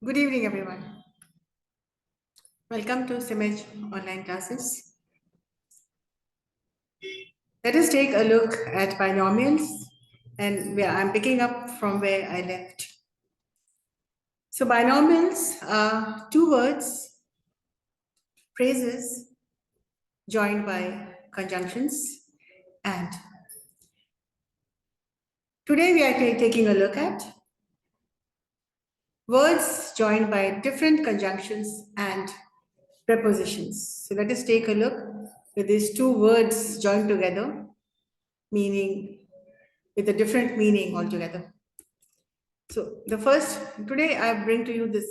Good evening, everyone. Welcome to CIMAGE online classes. Let us take a look at binomials and where I'm picking up from where I left. So binomials are two words, phrases joined by conjunctions, and today we are taking a look at words joined by different conjunctions and prepositions. So let us take a look with these two words joined together, meaning with a different meaning altogether. So the first, today I bring to you this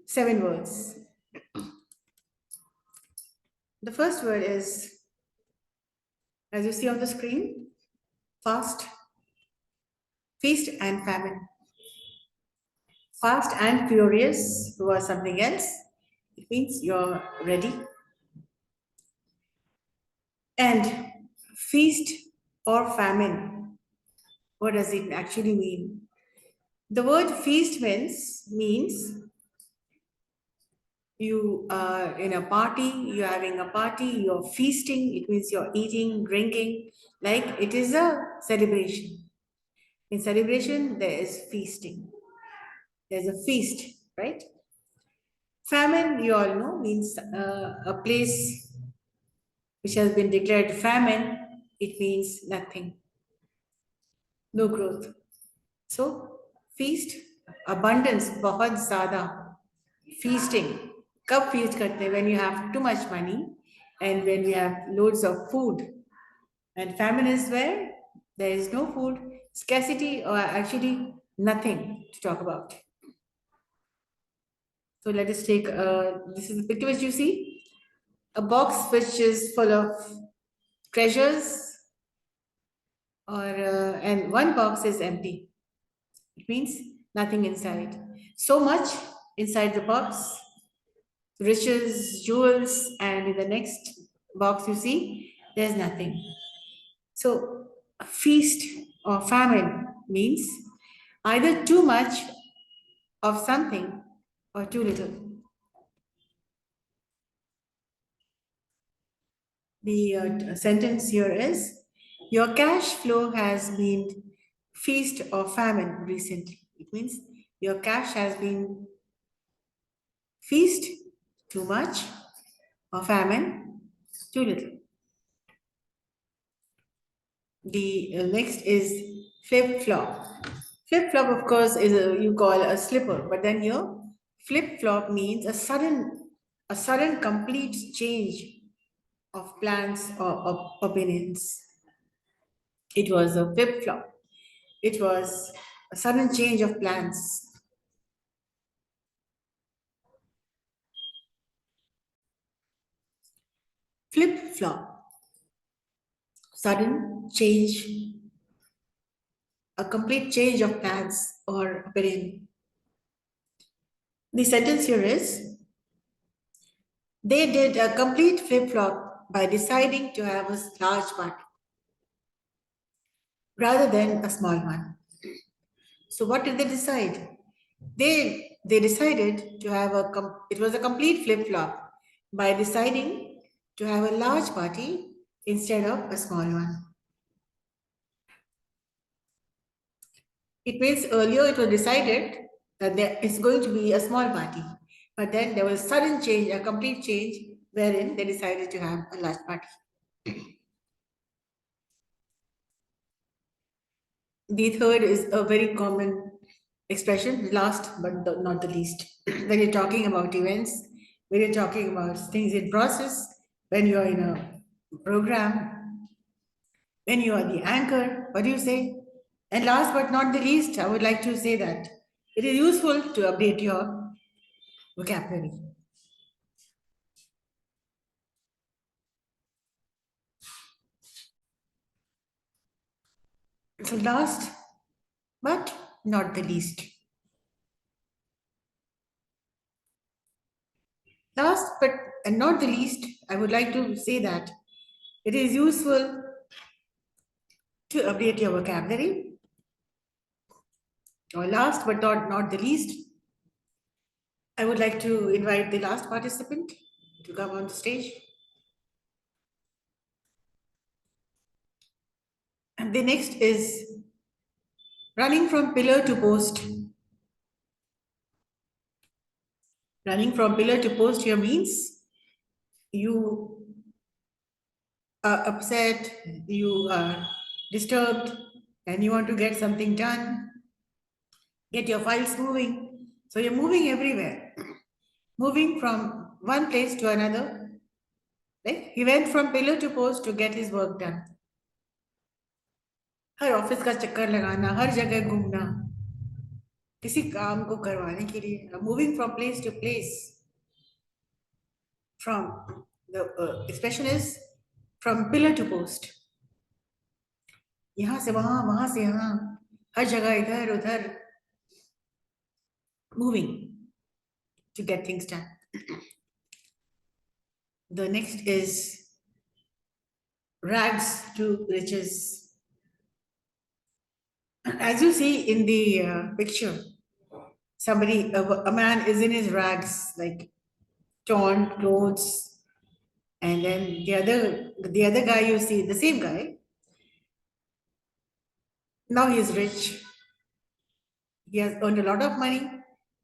7 words. The first word is, as you see on the screen, fast, feast and famine. Fast and furious was something else. It means you're ready. And feast or famine, what does it actually mean? The word feast means you are in a party, you're having a party, you're feasting, it means you're eating, drinking, like it is a celebration. In celebration, there is feasting. There's a feast, right? Famine, you all know, means a place which has been declared famine, it means nothing, no growth. So, feast, abundance, बहुत ज़्यादा, feasting. कब feast करते हैं? When you have too much money and when you have loads of food. And famine is where there is no food, scarcity, or actually nothing to talk about. So let us take, this is the picture which you see, a box which is full of treasures, and one box is empty. It means nothing inside. So much inside the box, riches, jewels, and in the next box you see, there's nothing. So feast or famine means either too much of something or too little. The sentence here is, your cash flow has been feast or famine recently. It means your cash has been feast, too much, or famine, too little. The next is flip-flop. Flip-flop, of course, is you call a slipper, but then here flip-flop means a sudden complete change of plans or of opinions. It was a flip-flop. It was a sudden change of plans. Flip-flop, sudden change, a complete change of plans or opinion. The sentence here is, they did a complete flip-flop by deciding to have a large party rather than a small one. So what did they decide? They decided to have it was a complete flip-flop by deciding to have a large party instead of a small one. It means earlier it was decided that there is going to be a small party, but then there was a sudden change, a complete change, wherein they decided to have a large party. The third is a very common expression, last but not the least. When you're talking about events, when you're talking about things in process, when you're in a program, when you are the anchor, what do you say? And last but not the least, I would like to say that it is useful to update your vocabulary. So last but not the least. Last but not the least, I would like to say that it is useful to update your vocabulary. Or last but not the least, I would like to invite the last participant to come on the stage. And the next is running from pillar to post. Running from pillar to post here means you are upset, you are disturbed, and you want to get something done, get your files moving. So you're moving everywhere, moving from one place to another. Like he went from pillar to post to get his work done. Her office का चक्कर लगाना, हर जगह घूमना, किसी काम को करवाने के लिए, moving from place to place. From the expression is from pillar to post. यहाँ से वहाँ, वहाँ से यहाँ, हर जगह इधर उधर, moving to get things done. The next is rags to riches. As you see in the picture, somebody, a man is in his rags, like torn clothes, and then the other guy you see, the same guy, now he is rich, he has earned a lot of money.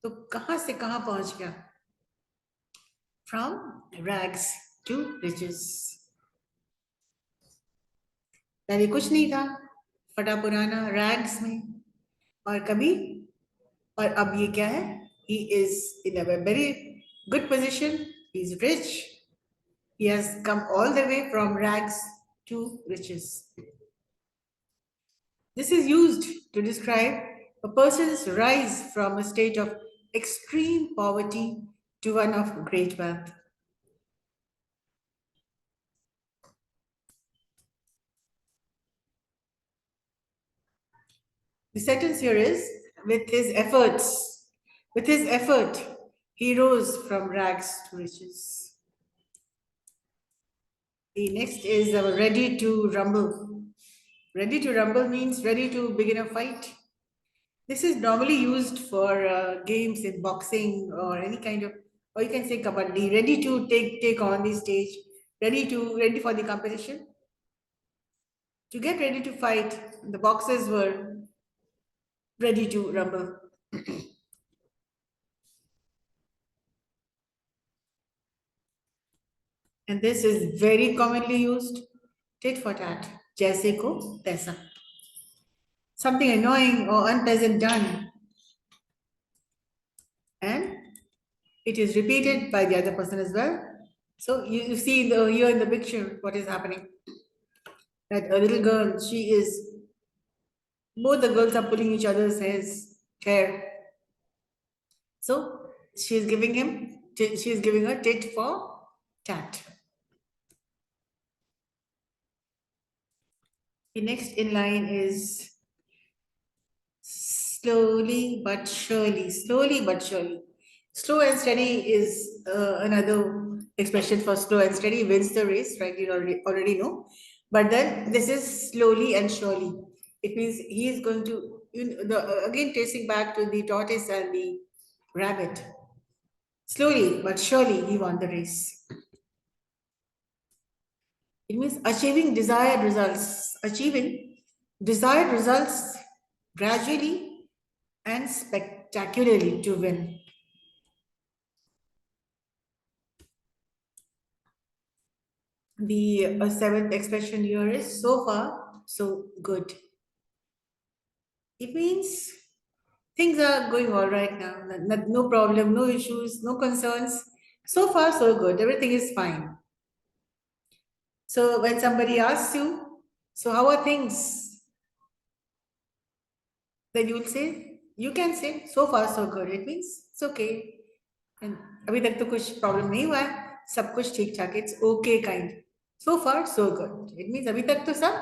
तो कहाँ से कहाँ पहुँच गया? From rags to riches. पहले कुछ नहीं था, फटा पुराना rags में, और कभी, और अब ये क्या है? He is in a very good position, he is rich, he has come all the way from rags to riches. This is used to describe a person's rise from a state of extreme poverty to one of great wealth. The sentence here is, with his effort, he rose from rags to riches. The next is our ready to rumble. Ready to rumble means ready to begin a fight. This is normally used for games in boxing or any kind of, or you can say kabaddi, ready to take on the stage, ready for the competition. To get ready to fight, the boxers were ready to rumble. And this is very commonly used, tit for tat, jaise ko taisa. Something annoying or unpleasant done, and it is repeated by the other person as well. So you see here in the picture what is happening. That a little girl, both the girls are pulling each other's hair. So she is giving her tit for tat. The next in line is slowly but surely, slowly but surely. Slow and steady is another expression for slow and steady wins the race, right? You already know. But then this is slowly and surely. It means he is going to, again tracing back to the tortoise and the rabbit. Slowly but surely he won the race. It means achieving desired results gradually and spectacularly to win. The seventh expression here is so far, so good. It means things are going all right now. No problem, no issues, no concerns. So far, so good. Everything is fine. So when somebody asks you, so how are things? Then you can say, so far, so good. It means it's okay. And अभी तक तो कुछ problem नहीं हुआ है, सब कुछ ठीक ठाक, it's okay kind, so far so good. It means अभी तक तो सब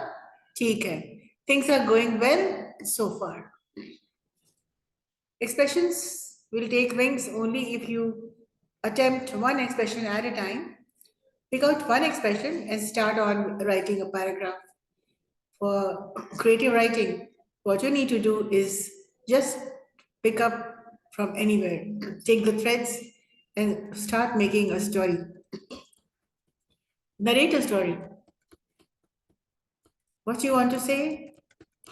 ठीक है, things are going well so far. Expressions will take wings only if you attempt one expression at a time. Pick out one expression and start on writing a paragraph. For creative writing, what you need to do is just pick up from anywhere. Take the threads and start making a story. Narrate a story. What you want to say,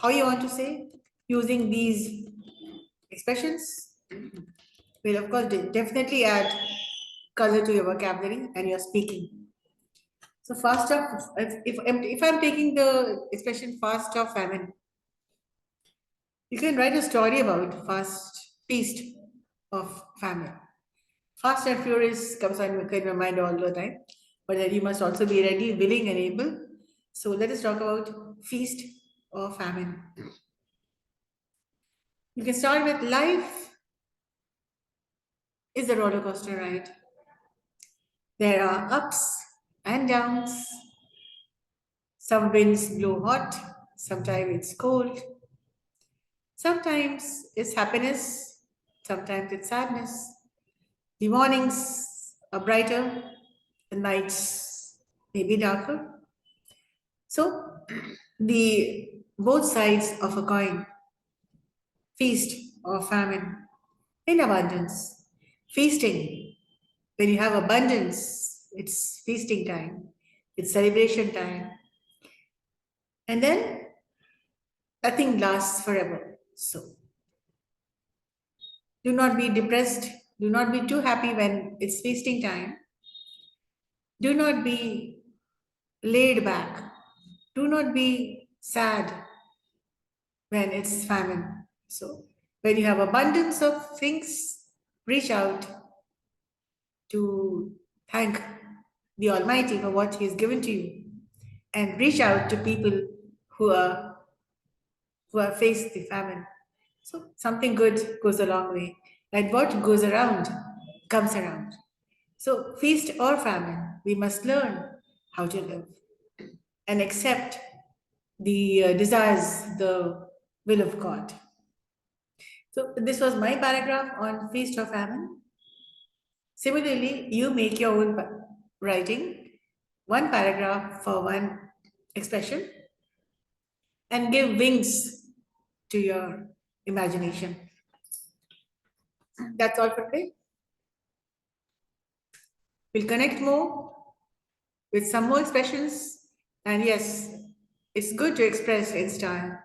how you want to say, using these expressions will, of course, definitely add color to your vocabulary and your speaking. So, fast of, if I'm taking the expression fast of famine, you can write a story about fast feast of famine. Fast and furious comes on in my mind all the time, but then you must also be ready, willing, and able. So let us talk about feast or famine. You can start with life is a roller coaster ride. There are ups and downs. Some winds blow hot, sometimes it's cold, sometimes it's happiness, sometimes it's sadness. The mornings are brighter, the nights may be darker. So, the both sides of a coin, feast or famine, in abundance. Feasting, when you have abundance, it's feasting time, it's celebration time, and then nothing lasts forever. So, do not be depressed, do not be too happy when it's feasting time, do not be laid back, do not be sad when it's famine. So, when you have abundance of things, reach out to thank the Almighty for what He has given to you, and reach out to people who are who have faced the famine. So, something good goes a long way, and what goes around comes around. So, feast or famine, we must learn how to live and accept the desires, the will of God. So this was my paragraph on feast or famine. Similarly, you make your own writing, one paragraph for one expression, and give wings to your imagination. That's all for today. We'll connect more with some more expressions. And yes, it's good to express in style.